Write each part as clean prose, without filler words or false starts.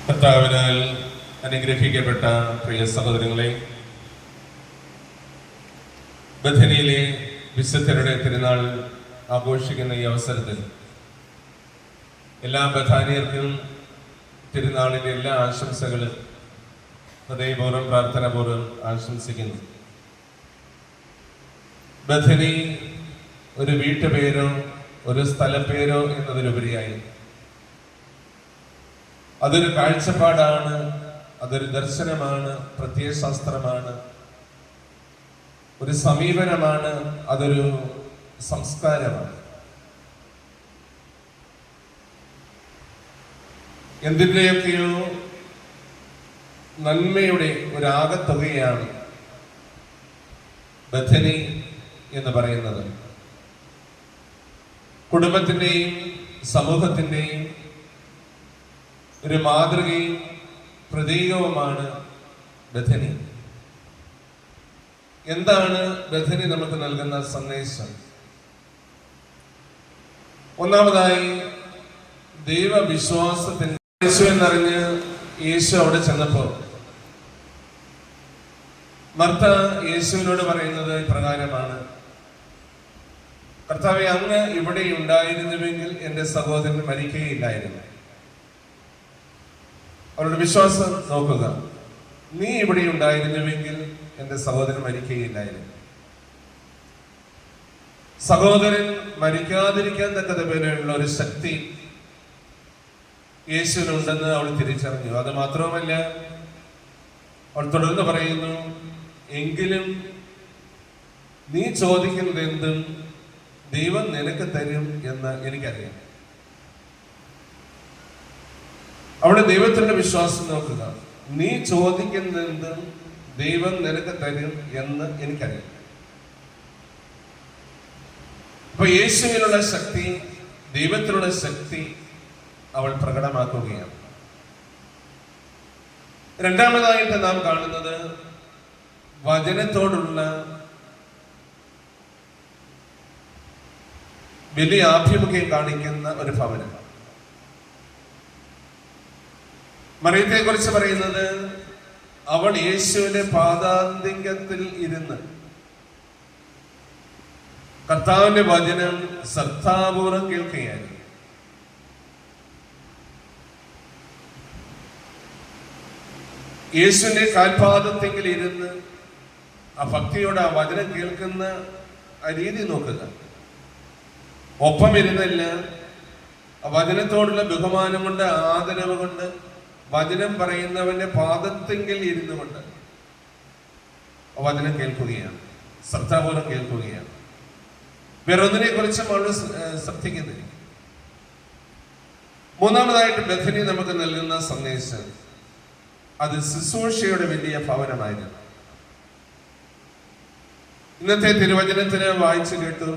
കർത്താവിനാൽ അനുഗ്രഹിക്കപ്പെട്ട പ്രിയ സഹോദരങ്ങളെ, ബഥനിയിലെ വിശുദ്ധരുടെ തിരുനാൾ ആഘോഷിക്കുന്ന ഈ അവസരത്തിൽ എല്ലാ ബഥാനിയർക്കും തിരുനാളിൻ്റെ എല്ലാ ആശംസകളും ഹൃദയപൂർവ്വം പ്രാർത്ഥനാപൂർവ്വം ആശംസിക്കുന്നു. ബഥനി ഒരു വീട്ടുപേരോ ഒരു സ്ഥലപ്പേരോ എന്നതിലുപരിയായി അതൊരു കാഴ്ചപ്പാടാണ്, അതൊരു ദർശനമാണ്, പ്രത്യയശാസ്ത്രമാണ്, ഒരു സമീപനമാണ്, അതൊരു സംസ്കാരമാണ്. എന്തിൻ്റെയൊക്കെയോ നന്മയുടെ ഒരാകത്തുകയാണ് ബഥനി എന്ന് പറയുന്നത്. കുടുംബത്തിൻ്റെയും സമൂഹത്തിൻ്റെയും ഒരു മാതൃകയും പ്രതീകവുമാണ് ബഥനി. എന്താണ് ബഥനി നമുക്ക് നൽകുന്ന സന്ദേശം? ഒന്നാമതായി ദൈവവിശ്വാസത്തിന് യേശു എന്നറിഞ്ഞ് യേശു അവിടെ ചെന്നപ്പോൾ മർത്ത യേശുവിനോട് പറയുന്നത് ഇപ്രകാരമാണ്: കർത്താവേ, അങ്ങ് ഇവിടെ ഉണ്ടായിരുന്നുവെങ്കിൽ എൻ്റെ സഹോദരൻ മരിക്കുകയില്ലായിരുന്നു. അവരുടെ വിശ്വാസം നോക്കുക. നീ ഇവിടെ ഉണ്ടായിരുന്നുവെങ്കിൽ എൻ്റെ സഹോദരൻ മരിക്കുകയില്ലായിരുന്നു. സഹോദരൻ മരിക്കാതിരിക്കാൻ തക്കതുപോലെയുള്ള ഒരു ശക്തി യേശുവിനുണ്ടെന്ന് അവൾ തിരിച്ചറിഞ്ഞു. അത് മാത്രവുമല്ല, അവൾ തുടർന്ന് പറയുന്നു, എങ്കിലും നീ ചോദിക്കുന്നത് എന്തും ദൈവം നിനക്ക് തരും എന്ന് എനിക്കറിയാം. അവിടെ ദൈവത്തിന്റെ വിശ്വാസം നോക്കുക. നീ ചോദിക്കുന്നത് ദൈവം നിനക്ക് തരും എന്ന് എനിക്കറിയാം. അപ്പൊ യേശുവിനുള്ള ശക്തി, ദൈവത്തിലുള്ള ശക്തി അവൾ പ്രകടമാക്കുകയാണ്. രണ്ടാമതായിട്ട് നാം കാണുന്നത് വചനത്തോടുള്ള വലിയ ആഭിമുഖ്യം കാണിക്കുന്ന ഒരു ഭവനം. മറിയത്തെ കുറിച്ച് പറയുന്നത്, അവൾ യേശുവിന്റെ പാദാന്തികത്തിൽ ഇരുന്ന് കർത്താവിന്റെ വചനം ശ്രദ്ധാപൂർവം കേൾക്കുകയായിരുന്നു. യേശുവിന്റെ കാൽപാദത്തെങ്കിൽ ഇരുന്ന് ആ ഭക്തിയോടെ ആ വചനം കേൾക്കുന്ന ആ രീതി നോക്കുക. ഒപ്പം ഇരുന്നില്ല, ആ വചനത്തോടുള്ള ബഹുമാനം കൊണ്ട്, ആദരവ് കൊണ്ട്, വചനം പറയുന്നവന്റെ പാദത്തെങ്കിൽ ഇരുന്നു കൊണ്ട് വചനം കേൾക്കുകയാണ്, ശ്രദ്ധാപൂർവം കേൾക്കുകയാണ്. വേറൊന്നിനെ കുറിച്ചും അവൾ ശ്രദ്ധിക്കുന്നില്ല. മൂന്നാമതായിട്ട് ബഥനി നമുക്ക് നൽകുന്ന സന്ദേശം, അത് ശുശ്രൂഷയുടെ വലിയ ഭവനമായിരുന്നു. ഇന്നത്തെ തിരുവചനത്തിന് വായിച്ചു കേട്ടു,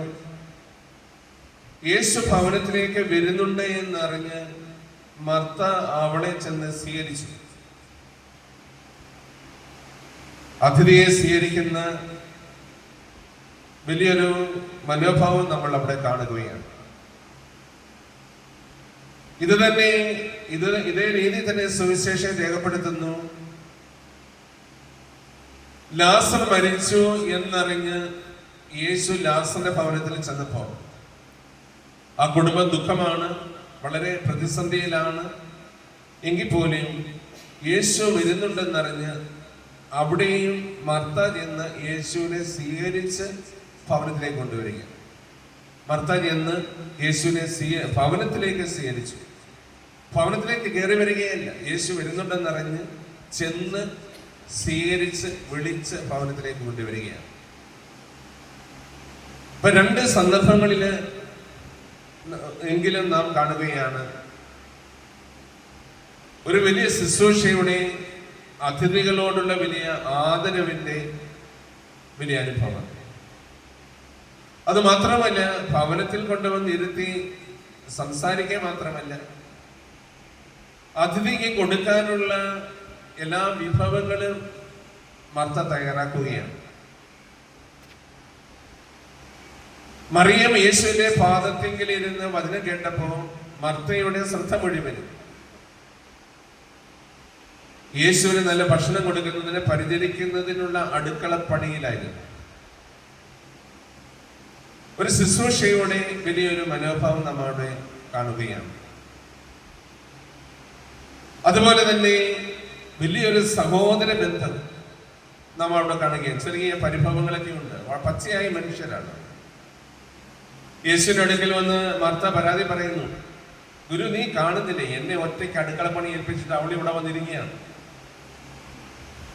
യേശു ഭവനത്തിലേക്ക് വരുന്നുണ്ട് എന്നറിഞ്ഞ് മർത്ത അവളെ ചെന്ന് സ്വീകരിച്ചു. അതിഥിയെ സ്വീകരിക്കുന്ന വലിയൊരു മനോഭാവം നമ്മൾ അവിടെ കാണുകയാണ്. ഇതേ രീതി തന്നെ സുവിശേഷം രേഖപ്പെടുത്തുന്നു. ലാസർ മരിച്ചു എന്നറിഞ്ഞ് യേശു ലാസറിന്റെ ഭവനത്തിൽ ചെന്നപ്പോൾ ആ കുടുംബം ദുഃഖമാണ്, വളരെ പ്രതിസന്ധിയിലാണ്. എങ്കിൽ പോലും യേശു വരുന്നുണ്ടെന്നറിഞ്ഞ് അവിടെയും മർത്ത ചെന്ന് യേശുവിനെ സ്വീകരിച്ച് ഭവനത്തിലേക്ക് കൊണ്ടുവരിക. മർത്ത ചെന്ന് യേശുവിനെ ഭവനത്തിലേക്ക് സ്വീകരിച്ചു. ഭവനത്തിലേക്ക് കയറി വരികയല്ല, യേശു വരുന്നുണ്ടെന്നറിഞ്ഞ് ചെന്ന് സ്വീകരിച്ച് വിളിച്ച് ഭവനത്തിലേക്ക് കൊണ്ടുവരികയാണ്. ഇപ്പൊ രണ്ട് സന്ദർഭങ്ങളില് എങ്കിലും നാം കാണുകയാണ് ഒരു വലിയ ശുശ്രൂഷയുടെ, അതിഥികളോടുള്ള വലിയ ആദരവിന്റെ വലിയ അനുഭവം. അത് മാത്രമല്ല, ഭവനത്തിൽ കൊണ്ടുവന്ന് ഇരുത്തി സംസാരിക്കുക മാത്രമല്ല, അതിഥിക്ക് കൊടുക്കാനുള്ള എല്ലാ വിഭവങ്ങളും മർത്ത തയ്യാറാക്കുകയാണ്. മറിയം യേശുവിന്റെ പാദത്തിങ്കിൽ ഇരുന്ന് വചനം കേട്ടപ്പോ മർത്തയുടെ ശ്രദ്ധ മുഴുവൻ യേശുവിന് നല്ല ഭക്ഷണം കൊടുക്കുന്നതിന് പരിചരിക്കുന്നതിനുള്ള അടുക്കളപ്പണിയിലായിരുന്നു. ഒരു ശുശ്രൂഷയുടെ വലിയൊരു മനോഭാവം നമ്മളുടെ കാണുകയാണ്. അതുപോലെ തന്നെ വലിയൊരു സഹോദര ബന്ധം നാം അവിടെ കാണുകയാണ്. ചെറിയ പരിഭവങ്ങളൊക്കെ ഉണ്ട്. പച്ചയായ മനുഷ്യരാണ്. യേശുവിന്റെ അടുക്കൽ വന്ന് മാർത്ത പരാതി പറയുന്നു, ഗുരു നീ കാണുന്നില്ലേ, എന്നെ ഒറ്റയ്ക്ക് അടുക്കളപ്പണി ഏൽപ്പിച്ചിട്ട് അവൾ ഇവിടെ വന്നിരിക്കുകയാണ്.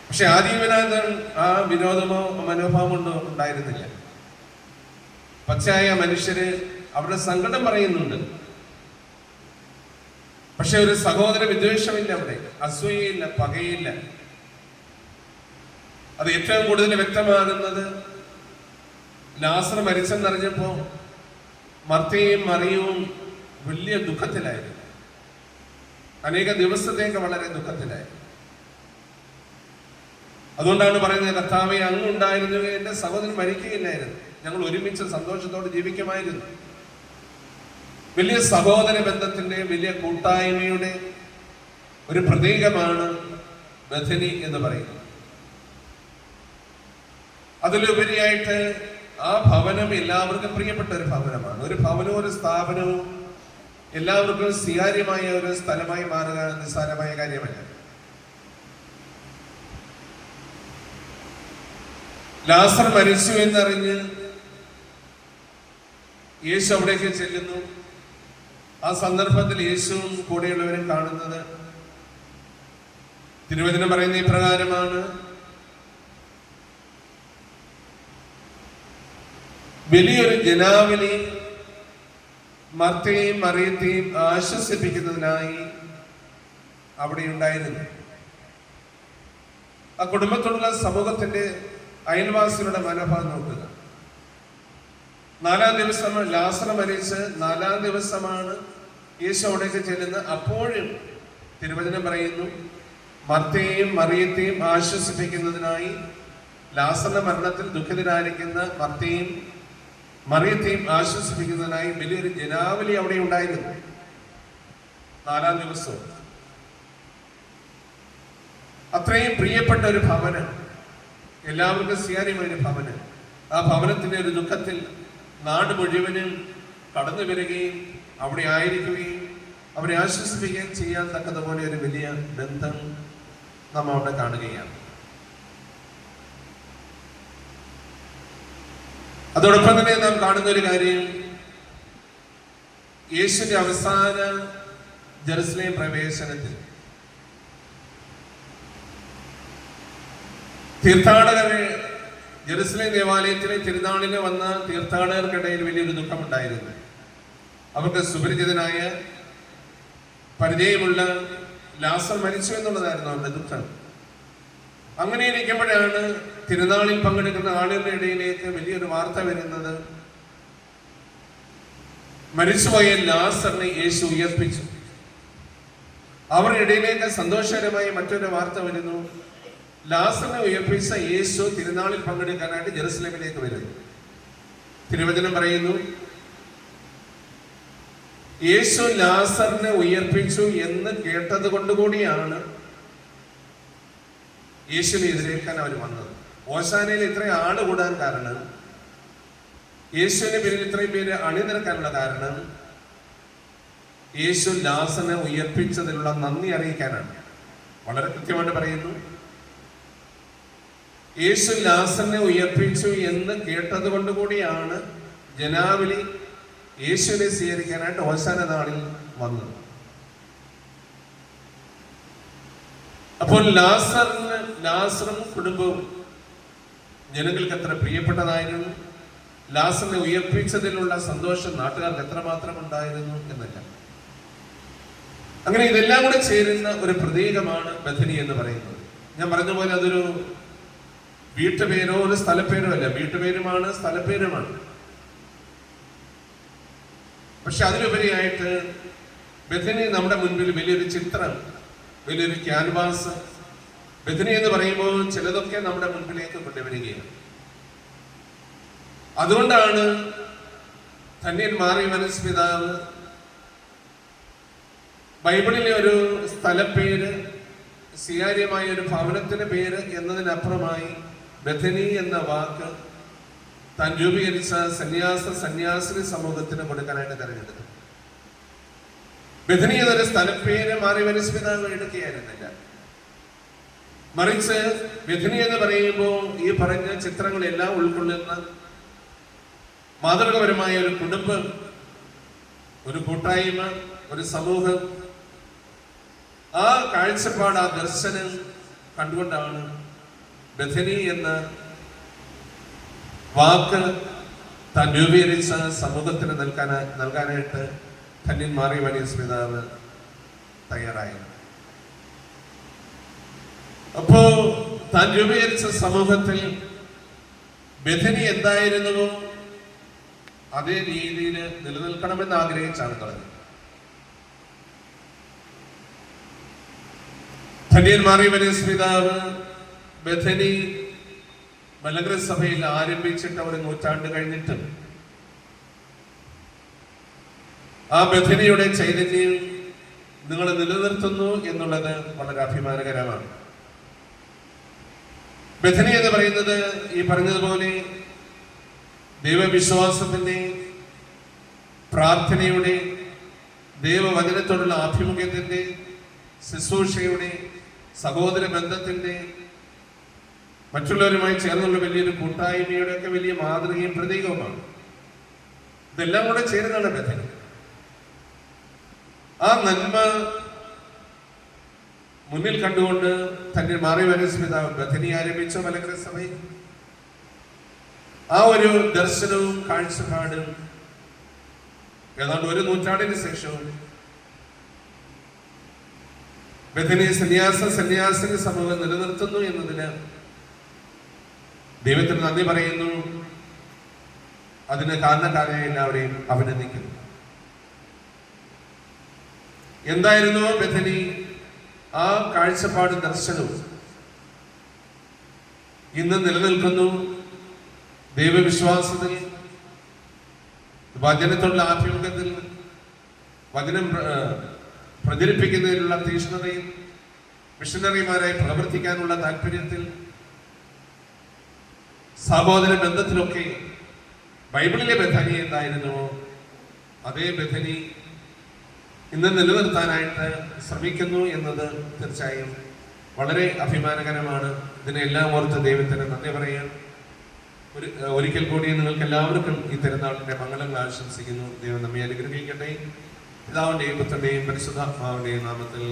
പക്ഷെ ആദ്യം ആ വിനോദമോ മനോഭാവമോ ഉണ്ടായിരുന്നില്ല. പച്ചയായ മനുഷ്യര് അവരുടെ സങ്കടം പറയുന്നുണ്ട്. പക്ഷെ ഒരു സഹോദര വിദ്വേഷമില്ല, അവിടെ അസൂയയില്ല, പകയില്ല. അത് ഏറ്റവും കൂടുതൽ വ്യക്തമാകുന്നത് ലാസർ മരിച്ചെന്നറിഞ്ഞപ്പോ മർത്തയും മറിയവും വലിയ ദുഃഖത്തിലായിരുന്നു. അനേക ദിവസത്തേക്ക് വളരെ ദുഃഖത്തിലായിരുന്നു. അതുകൊണ്ടാണ് പറയുന്നത്, കർത്താവേ അങ്ങ് ഉണ്ടായിരുന്നെങ്കിൽ എന്റെ സഹോദരൻ മരിക്കുകയില്ലായിരുന്നു, ഞങ്ങൾ ഒരുമിച്ച് സന്തോഷത്തോടെ ജീവിക്കുമായിരുന്നു. വലിയ സഹോദര ബന്ധത്തിന്റെ, വലിയ കൂട്ടായ്മയുടെ ഒരു പ്രതീകമാണ് ബഥനി എന്ന് പറയുന്നത്. അതിലുപരിയായിട്ട് ആ ഭവനം എല്ലാവർക്കും പ്രിയപ്പെട്ട ഒരു ഭവനമാണ്. ഒരു ഭവനവും ഒരു സ്ഥാപനവും എല്ലാവർക്കും സ്വീകാര്യമായ ഒരു സ്ഥലമായി മാറുക നിസ്സാരമായ കാര്യമല്ല. ലാസർ മരിച്ചു എന്നറിഞ്ഞ് യേശു അവിടേക്ക് ചെല്ലുന്നു. ആ സന്ദർഭത്തിൽ യേശുവും കൂടെയുള്ളവരും കാണുന്നത് തിരുവചനം പറയുന്ന ഇപ്രകാരമാണ്: വലിയൊരു ജനാവലി മർത്തയെയും മറിയത്തെയും ആശ്വസിപ്പിക്കുന്നതിനായി അവിടെ ഉണ്ടായിരുന്നു. ആ കുടുംബത്തോടുള്ള സമൂഹത്തിന്റെ, അയൽവാസികളുടെ മനോഭാവം നോക്കുക. 4-ാം ദിവസം ലാസർ മരിച്ച് 4-ാം ദിവസമാണ് യേശു അവിടേക്ക് ചെല്ലുന്നത്. അപ്പോഴും തിരുവചനം പറയുന്നു, മർത്തയെയും മറിയത്തെയും ആശ്വസിപ്പിക്കുന്നതിനായി, ലാസറിന്റെ മരണത്തിൽ ദുഃഖിതരായിരിക്കുന്ന മർത്തയെയും മറിയത്തെയും ആശ്വസിപ്പിക്കുന്നതിനായി വലിയൊരു ജനാവലി അവിടെ ഉണ്ടായിരുന്നു. 4-ാം ദിവസവും അത്രയും പ്രിയപ്പെട്ട ഒരു ഭവനം, എല്ലാവർക്കും സ്വീകാര്യമായ ഒരു ഭവനം. ആ ഭവനത്തിന്റെ ഒരു ദുഃഖത്തിൽ നാട് മുഴുവനും കടന്നു വരികയും അവിടെ ആയിരിക്കുകയും അവരെ ആശ്വസിപ്പിക്കുകയും ചെയ്യാൻ തക്കതുപോലെ ഒരു വലിയ ബന്ധം നാം അവിടെ കാണുകയാണ്. അതോടൊപ്പം തന്നെ നാം കാണുന്ന ഒരു കാര്യം, യേശുവിന്റെ അവസാന ജെറുസലേം പ്രവേശനത്തിൽ തീർത്ഥാടകരെ, ജെറുസലേം ദേവാലയത്തിലെ തിരുനാളിന് വന്ന തീർത്ഥാടകർക്കിടയിൽ വലിയൊരു ദുഃഖമുണ്ടായിരുന്നു. അവർക്ക് സുപരിചിതനായ, പരിചയമുള്ള ലാസർ മരിച്ചു എന്നുള്ളതായിരുന്നു അവരുടെ ദുഃഖം. അങ്ങനെ ഇരിക്കുമ്പോഴാണ് തിരുനാളിൽ പങ്കെടുക്കുന്ന ആളുകളുടെ ഇടയിലേക്ക് വലിയൊരു വാർത്ത വരുന്നത്, മരിച്ചുപോയ ലാസറിനെ യേശു ഉയർപ്പിച്ചു. അവരുടെ ഇടയിലേക്ക് സന്തോഷകരമായി മറ്റൊരു വാർത്ത വരുന്നു, ലാസറിനെ ഉയർപ്പിച്ച യേശു തിരുനാളിൽ പങ്കെടുക്കാനായിട്ട് ജെറുസലേമിലേക്ക് വരുന്നു. തിരുവചനം പറയുന്നു, യേശു ലാസറിനെ ഉയർപ്പിച്ചു എന്ന് കേട്ടത് കൊണ്ടുകൂടിയാണ് യേശുവിനെ എതിരേൽക്കാൻ അവർ വന്നത്. ഓശാനയിൽ ഇത്രയും ആള് കൂടാൻ കാരണം, യേശുവിന്റെ പേരിൽ ഇത്രയും പേര് അണിനിരക്കാനുള്ള കാരണം, യേശു ലാസറിനെ ഉയർപ്പിച്ചതിലുള്ള നന്ദി അറിയിക്കാനാണ്. വളരെ കൃത്യമായിട്ട് പറയുന്നു, യേശു ലാസറിനെ ഉയർപ്പിച്ചു എന്ന് കേട്ടത് കൊണ്ടുകൂടിയാണ് ജനാവലി യേശുവിനെ സ്വീകരിക്കാനായിട്ട് ഓശാന നാളിൽ വന്നത്. അപ്പോൾ ലാസറും കുടുംബവും ജനങ്ങൾക്ക് എത്ര പ്രിയപ്പെട്ടതായിരുന്നു, ലാസറിനെ ഉയർപ്പിച്ചതിലുള്ള സന്തോഷം നാട്ടുകാർക്ക് എത്രമാത്രം ഉണ്ടായിരുന്നു എന്നല്ല. അങ്ങനെ ഇതെല്ലാം കൂടെ ചേരുന്ന ഒരു പ്രതീകമാണ് ബഥനി എന്ന് പറയുന്നത്. ഞാൻ പറഞ്ഞ പോലെ അതൊരു വീട്ടുപേരോ ഒരു സ്ഥലപ്പേരോ അല്ല, വീട്ടുപേരുമാണ്, സ്ഥലപ്പേരുമാണ്. പക്ഷെ അതിലുപരിയായിട്ട് ബഥനി നമ്മുടെ മുൻപിൽ വലിയൊരു ചിത്രം, വലിയൊരു ക്യാൻവാസ്. ബഥനി എന്ന് പറയുമ്പോൾ ചിലതൊക്കെ നമ്മുടെ മുൻപിലേക്ക് കൊണ്ടുവരികയാണ്. അതുകൊണ്ടാണ് ധന്യൻ മാർ യോഹന്നാൻ പിതാവ് ബൈബിളിലെ ഒരു സ്ഥലപ്പേര് സ്വീകാര്യമായ ഒരു ഭവനത്തിന് പേര് എന്നതിനപ്പുറമായി ബഥനി എന്ന വാക്ക് താൻ രൂപീകരിച്ച സന്യാസിനി സമൂഹത്തിന് കൊടുക്കാനായിട്ട് തെരഞ്ഞെടുത്തു. ബഥനി എന്നൊരു സ്ഥലപ്പേര് മാറി പിതാവ് എടുക്കുകയായിരുന്നില്ല. മറിച്ച് ബഥനി എന്ന് പറയുമ്പോൾ ഈ പറഞ്ഞ ചിത്രങ്ങളെല്ലാം ഉൾക്കൊള്ളുന്ന മാതൃകപരമായ ഒരു കുടുംബം, ഒരു കൂട്ടായ്മ, ഒരു സമൂഹം, ആ കാഴ്ചപ്പാട്, ആ ദർശനം കണ്ടുകൊണ്ടാണ് ബഥനി എന്ന വാക്ക് താൻ രൂപീകരിച്ച സമൂഹത്തിന് നൽകാനായിട്ട് ധന്യൻ മാർ ഇവാനിയോസ് പിതാവ് തയ്യാറായത്. അപ്പോ താൻ രൂപീകരിച്ച സമൂഹത്തിൽ ബഥനി എന്തായിരുന്നുവോ അതേ രീതിയിൽ നിലനിൽക്കണമെന്ന് ആഗ്രഹിച്ചാണ് തുടങ്ങി. ധന്യൻ മാർ ഇവാനിയോസ് പിതാവ് ബഥനി മലങ്കര സഭയിൽ ആരംഭിച്ചിട്ട് ഒരു നൂറ്റാണ്ട് കഴിഞ്ഞിട്ടും ആ ബഥനിയുടെ ചൈതന്യം നിങ്ങൾ നിലനിർത്തുന്നു എന്നുള്ളത് വളരെ അഭിമാനകരമാണ്. ബഥനി എന്ന് പറയുന്നത് ഈ പറഞ്ഞതുപോലെ ദൈവവിശ്വാസത്തിന്റെ, പ്രാർത്ഥനയുടെ, ദൈവവചനത്തോടുള്ള ആഭിമുഖ്യത്തിന്റെ, ശുശ്രൂഷയുടെ, സഹോദര ബന്ധത്തിന്റെ, മറ്റുള്ളവരുമായി ചേർന്നുള്ള വലിയൊരു കൂട്ടായ്മയുടെ ഒക്കെ വലിയ മാതൃകയും പ്രതീകവുമാണ്. ഇതെല്ലാം കൂടെ ചേരുന്നതാണ് ബഥനി. ആ നന്മ മുന്നിൽ കണ്ടുകൊണ്ട് തന്നെ മാർ ഇവാനിയോസ് പിതാവ് ബഥനി ആരംഭിച്ച മലങ്കര സഭയിൽ ആ ഒരു ദർശനവും കാഴ്ചപ്പാടും ഏതാണ്ട് ഒരു നൂറ്റാണ്ടിന് ശേഷവും ബഥനി സന്യാസിനി സമൂഹം നിലനിർത്തുന്നു എന്നതിന് ദൈവത്തിന് നന്ദി പറയുന്നു. അതിന് കാരണക്കാരായ എല്ലാവരെയും അഭിനന്ദിക്കുന്നു. എന്തായിരുന്നു ബഥനി? ആ കാഴ്ചപ്പാടും ദർശനവും ഇന്ന് നിലനിൽക്കുന്നു. ദൈവവിശ്വാസത്തിൽ, വചനത്തോടുള്ള ആഭിമുഖ്യത്തിൽ, വചനം പ്രചരിപ്പിക്കുന്നതിനുള്ള തീഷ്ണതയിൽ, മിഷനറിമാരായി പ്രവർത്തിക്കാനുള്ള താല്പര്യത്തിൽ, സഹോദര ബന്ധത്തിലൊക്കെ ബൈബിളിലെ ബഥനി എന്തായിരുന്നുവോ അതേ ബഥനി ഇന്ന് നിലനിർത്താനായിട്ട് ശ്രമിക്കുന്നു എന്നത് തീർച്ചയായും വളരെ അഭിമാനകരമാണ്. ഇതിനെല്ലാം ഓർത്ത് ദൈവത്തിന് നന്ദി പറയാൻ ഒരിക്കൽ കൂടി നിങ്ങൾക്ക് എല്ലാവർക്കും ഈ തിരുനാളിന്റെ മംഗളങ്ങൾ ആശംസിക്കുന്നു. ദൈവം നമ്മെ അനുഗ്രഹിക്കട്ടെ. പിതാവിന്റെയും പുത്രന്റെയും പരിശുദ്ധാത്മാവിന്റെയും നാമത്തിൽ.